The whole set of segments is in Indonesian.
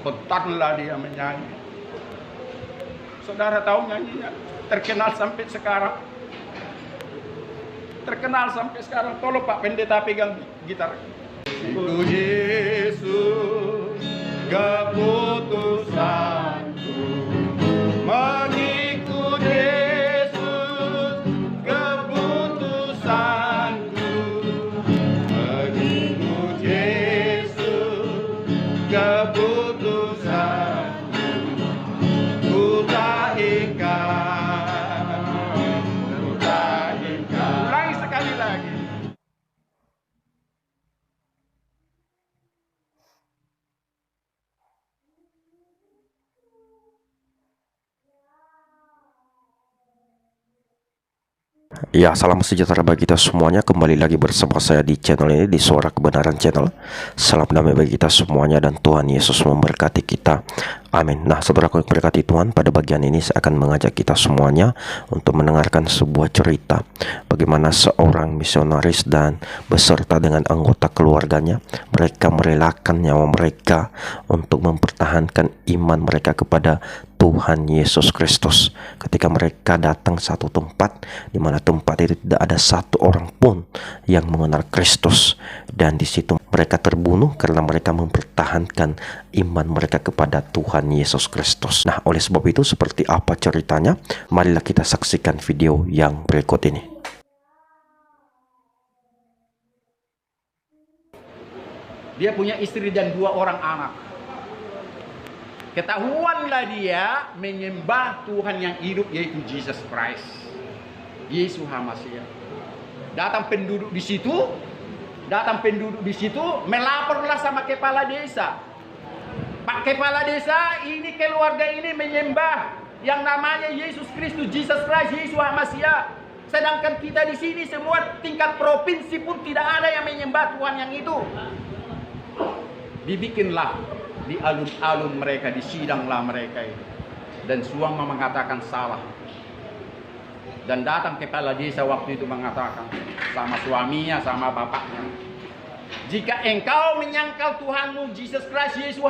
Spontanlah dia menyanyi. Saudara tahu nyanyinya? Terkenal sampai sekarang. Terkenal sampai sekarang. Tolong Pak Pendeta pegang gitar. Itu Yesus keputusanku, mengikut Yesus keputusanku, mengikut Yesus keputusanku, ku tak ingkar, ku tak ingkar. Ulangi sekali lagi. Ya, salam sejahtera bagi kita semuanya. Kembali lagi bersama saya di channel ini, di Suara Kebenaran Channel. Salam damai bagi kita semuanya dan Tuhan Yesus memberkati kita. Amin. Nah, saudaraku yang berkati Tuhan, pada bagian ini saya akan mengajak kita semuanya untuk mendengarkan sebuah cerita bagaimana seorang misionaris dan beserta dengan anggota keluarganya, mereka merelakan nyawa mereka untuk mempertahankan iman mereka kepada Tuhan Yesus Kristus. Ketika mereka datang satu tempat di mana tempat itu tidak ada satu orang pun yang mengenal Kristus, dan di situ mereka terbunuh karena mereka mempertahankan iman mereka kepada Tuhan Yesus Kristus. Nah, oleh sebab itu seperti apa ceritanya? Marilah kita saksikan video yang berikut ini. Dia punya istri dan 2 orang anak. Ketahuanlah dia menyembah Tuhan yang hidup, yaitu Jesus Christ, Yesus Hamasiah. Datang penduduk di situ, melaporlah sama kepala desa. Pak kepala desa, ini keluarga ini menyembah yang namanya Yesus Kristus, Jesus Christ, Yesus Hamasiah. Sedangkan kita di sini semua tingkat provinsi pun tidak ada yang menyembah Tuhan yang itu. Dibikinlah di alun-alun mereka, disidanglah mereka itu, dan semua mengatakan salah. Dan datang kepala desa waktu itu mengatakan sama suaminya, sama bapaknya, jika engkau menyangkal Tuhanmu Jesus Christ, Yesus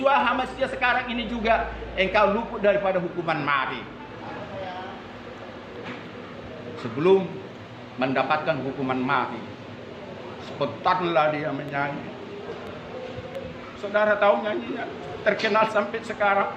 Hamasiah sekarang ini juga, engkau luput daripada hukuman mati. Sebelum mendapatkan hukuman mati, spontanlah dia menyanyi. Saudara tahu nyanyinya? Terkenal sampai sekarang.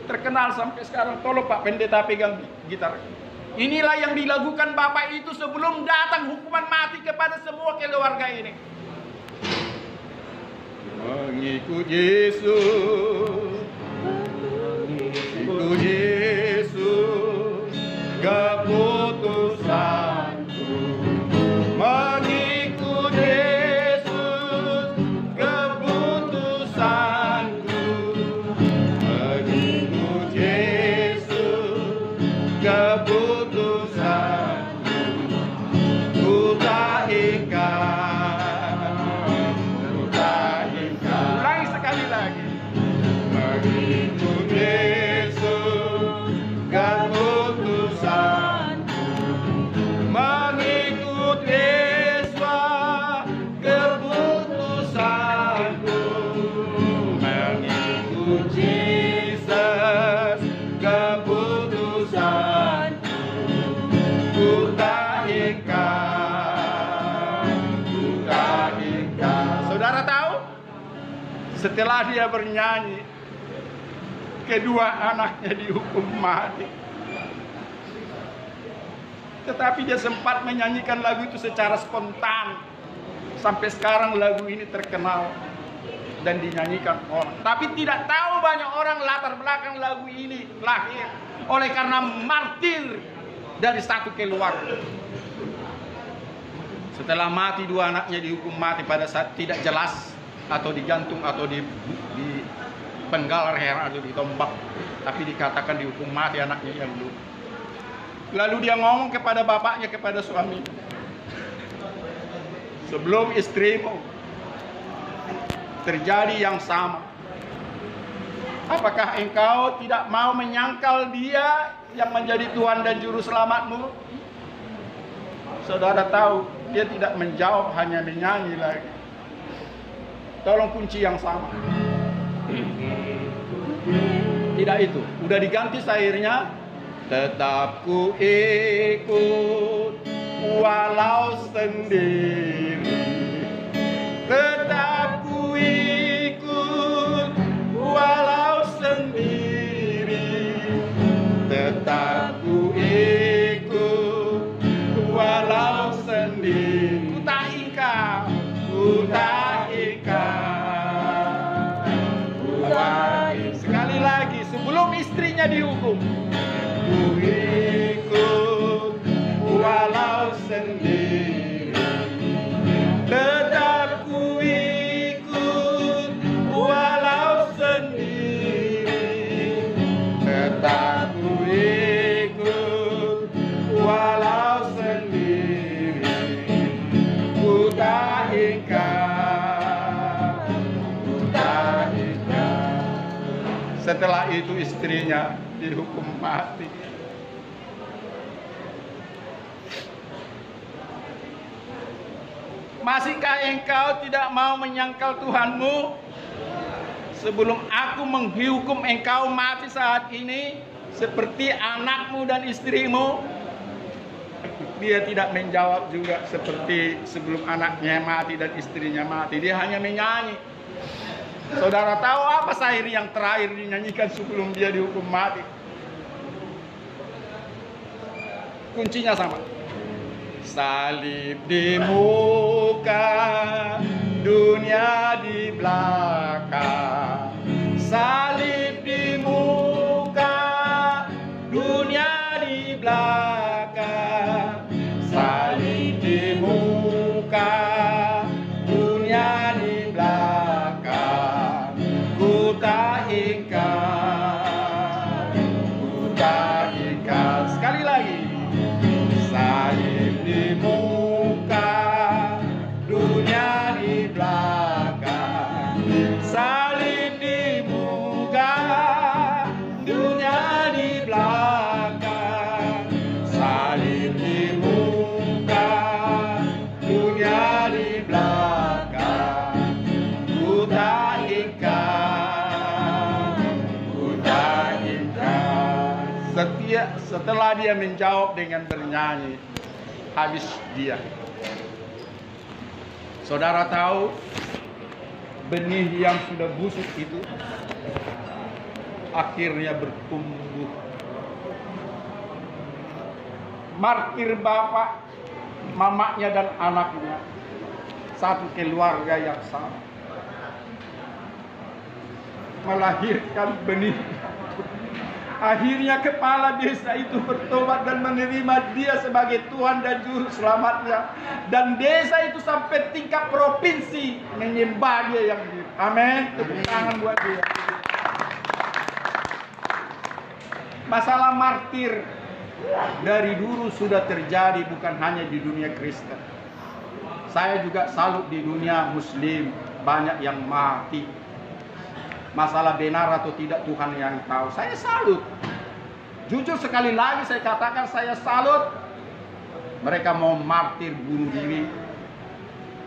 Terkenal sampai sekarang. Tolong Pak Pendeta pegang gitar. Inilah yang dilakukan Bapak itu sebelum datang hukuman mati kepada semua keluarga ini. Mengikut Yesus, mengikut Yesus keputusanku, mengikut Yesus keputusanku, mengikut Yesus keputusanku, ku tak ingkar, ku tak ingkar. Ulangi sekali lagi. Mengikut Yesus keputusanku, mengikut Yesus keputusanku, mengikut Yesus keputusanku, ku tak ingkar, ku tak ingkar. Saudara tahu? Setelah dia bernyanyi, kedua anaknya dihukum mati. Tetapi dia sempat menyanyikan lagu itu secara spontan. Sampai sekarang lagu ini terkenal dan dinyanyikan orang. Tapi tidak tahu banyak orang latar belakang lagu ini lahir oleh karena martir dari satu keluarga. Setelah mati, 2 anaknya dihukum mati pada saat tidak jelas, atau digantung atau di penggal leher atau ditombak, tapi dikatakan dihukum mati anaknya yang dulu. Lalu dia ngomong kepada bapaknya, kepada suami, sebelum istrimu terjadi yang sama, apakah engkau tidak mau menyangkal dia yang menjadi Tuhan dan Juru Selamatmu? Saudara tahu, dia tidak menjawab, hanya menyanyi lagi. Tolong kunci yang sama. Tidak itu. Udah diganti syairnya. Tetap ku ikut walau sendiri. Tetap ku ikut walau sendiri. Tetap ku ikut walau sendiri. Ku tak ingkar, ku tak ingkar, ku tak ingkar. Sekali lagi sebelum istrinya dihukum. Ku ikut walau sendiri. Tetap ku ikut walau sendiri. Tetap ku ikut walau sendiri. Ku tak ingkar, ku tak ingkar. Setelah itu istrinya dihukum mati. Masihkah engkau tidak mau menyangkal Tuhanmu? Sebelum aku menghukum engkau mati saat ini, seperti anakmu dan istrimu. Dia tidak menjawab juga seperti sebelum anaknya mati dan istrinya mati. Dia hanya menyanyi. Saudara tahu apa syair yang terakhir dinyanyikan sebelum dia dihukum mati? Kuncinya sama. Salib di muka, dunia di belakang. Salib di muka, dunia di belakang. Salib di muka, dunia di belakang. Ku tak ingkar, ku tak ingkar. Sekali lagi. Salib di muka, dunia di belakang. Salib di muka, dunia di belakang. Salib di muka, dunia di belakang. Ku tak ingkar, ku tak ingkar. Setelah dia menjawab dengan bernyanyi, habis dia. Saudara tahu, benih yang sudah busuk itu akhirnya bertumbuh. Martir bapak, mamanya dan anaknya, satu keluarga yang sama, melahirkan benih. Akhirnya kepala desa itu bertobat dan menerima dia sebagai Tuhan dan Juru Selamatnya. Dan desa itu sampai tingkat provinsi menyembah dia yang hidup. Amin. Tepuk tangan buat dia. Masalah martir dari dulu sudah terjadi, bukan hanya di dunia Kristen. Saya juga salut di dunia Muslim, banyak yang mati. Masalah benar atau tidak Tuhan yang tahu. Saya salut. Jujur sekali lagi saya katakan saya salut. Mereka mau martir bunuh diri.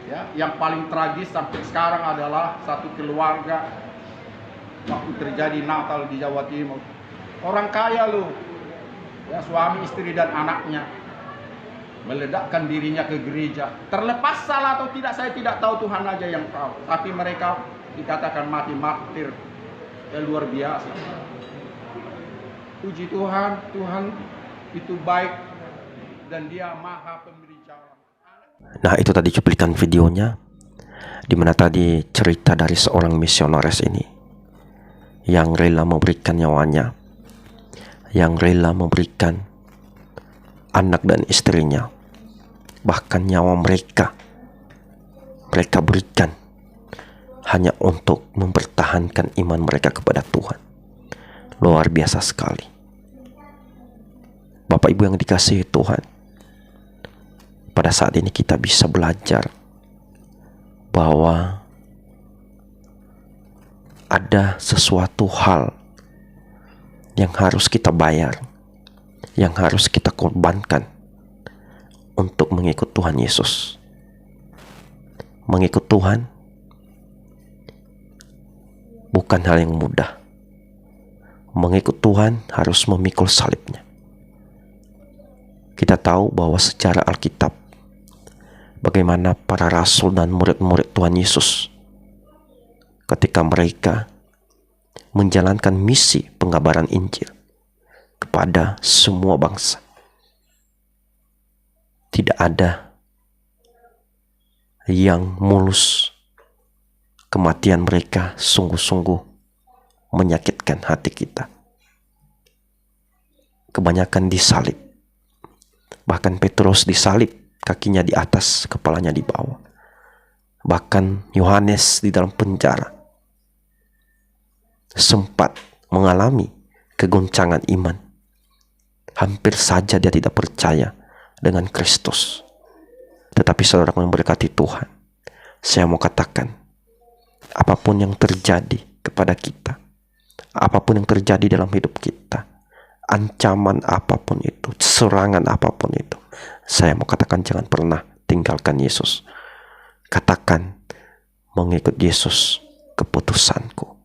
Ya, yang paling tragis sampai sekarang adalah satu keluarga waktu terjadi Natal di Jawa Timur. Orang kaya loh. Ya, suami, istri dan anaknya meledakkan dirinya ke gereja. Terlepas salah atau tidak saya tidak tahu, Tuhan aja yang tahu. Tapi mereka dikatakan mati martir. Ya, luar biasa. Puji Tuhan, Tuhan itu baik dan Dia Maha Pemberi jalan. Nah, itu tadi cuplikan videonya, di mana tadi cerita dari seorang misionaris ini yang rela memberikan nyawanya, yang rela memberikan anak dan istrinya, bahkan nyawa mereka berikan hanya untuk mempertahankan iman mereka kepada Tuhan. Luar biasa sekali. Bapak Ibu yang dikasihi Tuhan, pada saat ini kita bisa belajar bahwa ada sesuatu hal yang harus kita bayar, yang harus kita korbankan untuk mengikut Tuhan Yesus. Mengikut Tuhan bukan hal yang mudah. Mengikut Tuhan harus memikul salibnya. Kita tahu bahwa secara Alkitab, bagaimana para rasul dan murid-murid Tuhan Yesus ketika mereka menjalankan misi pengabaran Injil kepada semua bangsa. Tidak ada yang mulus. Kematian mereka sungguh-sungguh menyakitkan hati kita. Kebanyakan disalib. Bahkan Petrus disalib, kakinya di atas, kepalanya di bawah. Bahkan Yohanes di dalam penjara sempat mengalami kegoncangan iman. Hampir saja dia tidak percaya dengan Kristus. Tetapi saudara memberkati Tuhan, saya mau katakan, apapun yang terjadi kepada kita, apapun yang terjadi dalam hidup kita, ancaman apapun itu, serangan apapun itu, saya mau katakan jangan pernah tinggalkan Yesus. Katakan, mengikut Yesus keputusanku.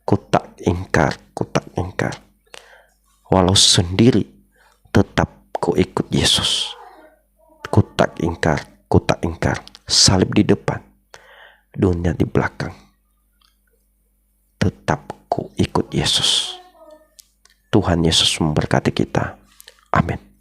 Ku tak ingkar. Walau sendiri, tetap ku ikut Yesus. Ku tak ingkar. Salib di depan, dunia di belakang. Tetap ku ikut Yesus. Tuhan Yesus memberkati kita. Amin.